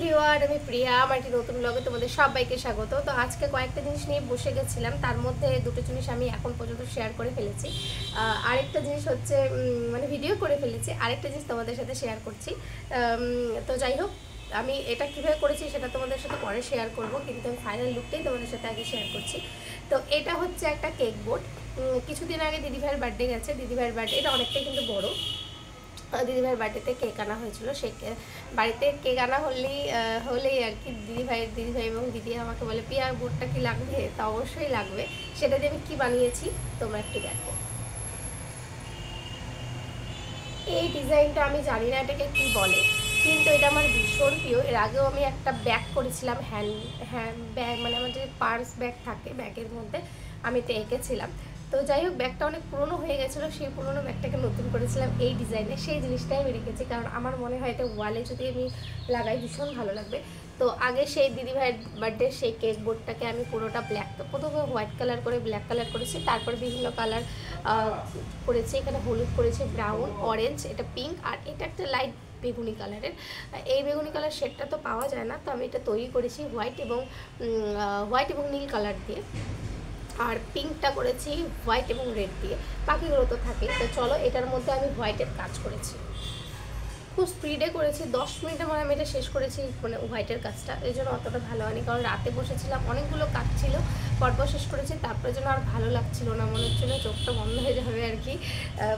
Everyone, আমি প্রিয়া। আমার একটি নতুন ব্লগে তোমাদের সবাইকে স্বাগত। তো আজকে কয়েকটা জিনিস নিয়ে বসে গেছিলাম, তার মধ্যে দুটো জিনিস আমি এখন পর্যন্ত শেয়ার করে ফেলেছি। আরেকটা জিনিস হচ্ছে মানে ভিডিও করে ফেলেছি, আরেকটা জিনিস তোমাদের সাথে শেয়ার করছি। তো যাই হোক, আমি এটা কীভাবে করেছি সেটা তোমাদের সাথে পরে শেয়ার করব, কিন্তু আমি ফাইনাল লুকটাই তোমাদের সাথে আগে শেয়ার করছি। তো এটা হচ্ছে একটা কেক বোর্ড। কিছুদিন আগে দিদিভাইয়ের বার্থডে গেছে। দিদিভাইয়ের বার্থডে এটা অনেকটাই কিন্তু বড়। দিদিভাইয়ের বাড়িতে কেক আনা হয়েছিল। সে বাড়িতে কেক আনা হলেই আর কি দিদিভাই এবং দিদি আমাকে বলে, পিয়া বোর্ডটা কি লাগবে? তা অবশ্যই লাগবে। সেটা দিয়ে আমি কী বানিয়েছি তোমরা একটু দেখো। এই ডিজাইনটা আমি জানি না এটাকে কি বলে, কিন্তু এটা আমার ভীষণ প্রিয়। এর আগেও আমি একটা ব্যাগ করেছিলাম, হ্যান্ড ব্যাগ, মানে আমার যে পার্স ব্যাগ থাকে ব্যাগের মধ্যে আমি এটা এঁকেছিলাম। তো যাই হোক, ব্যাগটা অনেক পুরনো হয়ে গেছিলো, সেই পুরনো ব্যাগটাকে নতুন করেছিলাম এই ডিজাইনে। সেই জিনিসটাই আমি রেখেছি, কারণ আমার মনে হয় এটা ওয়ালে যদি আমি লাগাই ভীষণ ভালো লাগবে। তো আগে সেই দিদিভাইয়ের বার্থডে সেই কেক বোর্ডটাকে আমি পুরোটা প্রথমে হোয়াইট কালার করে ব্ল্যাক কালার করেছি, তারপরে বিভিন্ন কালার করেছি। এখানে হলুদ করেছি, ব্রাউন, অরেঞ্জ, এটা পিঙ্ক, আর এটা একটা লাইট বেগুনি কালারের। এই বেগুনি কালার শেডটা তো পাওয়া যায় না, তো আমি এটা তৈরি করেছি হোয়াইট এবং নীল কালার দিয়ে। আর পিঙ্কটা করেছি হোয়াইট এবং রেড দিয়ে। বাকিগুলো তো থাকে। তো চলো, এটার মধ্যে আমি হোয়াইটের কাজ করেছি, খুব স্পিডে করেছি। 10 মিনিটের মধ্যে আমি এটা শেষ করেছি, মানে হোয়াইটের কাজটা। এই জন্য অতটা ভালো হয়নি, কারণ রাতে বসেছিলাম, অনেকগুলো কাজ ছিল, পরপর শেষ করেছি। তারপরে যেন আর ভালো লাগছিল না, মনে হচ্ছিলো চোখটা বন্ধ হয়ে যাবে আর কি।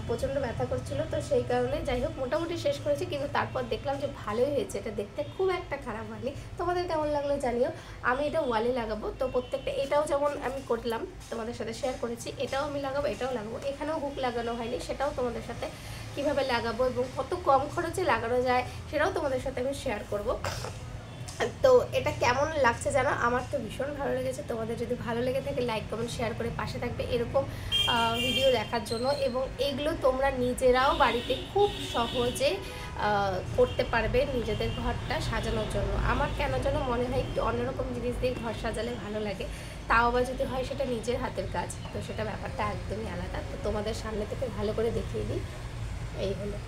প্রচণ্ড ব্যথা করছিলো, তো সেই কারণে যাই হোক মোটামুটি শেষ করেছি। কিন্তু তারপর দেখলাম যে ভালোই হয়েছে, এটা দেখতে খুব একটা খারাপ হয়নি। তোমাদের কেমন লাগলো জানিও। আমি এটা ওয়ালে লাগাবো, তো প্রত্যেকটা, এটাও যেমন আমি করলাম তোমাদের সাথে শেয়ার করেছি, এটাও আমি লাগাবো, এটাও লাগাবো। এখানেও হুক লাগানো হয়নি, সেটাও তোমাদের সাথে কীভাবে লাগাবো এবং কত কম খরচে লাগানো যায় সেটাও তোমাদের সাথে আমি শেয়ার করব। তো এটা কেমন লাগছে জানো? আমার তো ভীষণ ভালো লেগেছে। তোমাদের যদি ভালো লেগে থাকে লাইক কমেন্ট শেয়ার করে পাশে থাকবে এরকম ভিডিও দেখার জন্য। এবং এগুলো তোমরা নিজেরাও বাড়িতে খুব সহজে করতে পারবে নিজেদের ঘরটা সাজানোর জন্য। আমার কেন যেন মনে হয় একটু অন্যরকম জিনিস দিয়ে ঘর সাজালে ভালো লাগে, তাও আবার যদি হয় সেটা নিজের হাতের কাজ, তো সেটা ব্যাপারটা একদমই আলাদা। তো তোমাদের সামনে থেকে ভালো করে দেখিয়ে দিই। এই হলো।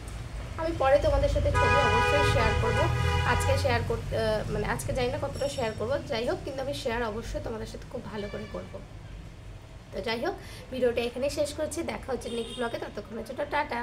আমি পরে তোমাদের সাথে ছবি অবশ্যই শেয়ার করব। আজকে শেয়ার করতে মানে আজকে জানি না কতটা শেয়ার করব, যাই হোক, কিন্তু আমি শেয়ার অবশ্যই তোমাদের সাথে খুব ভালো করে করব। তো যাই হোক, ভিডিওটা এখানেই শেষ করছি। দেখা হচ্ছে নেক্সট ব্লগে, ততক্ষণের জন্য টাটা।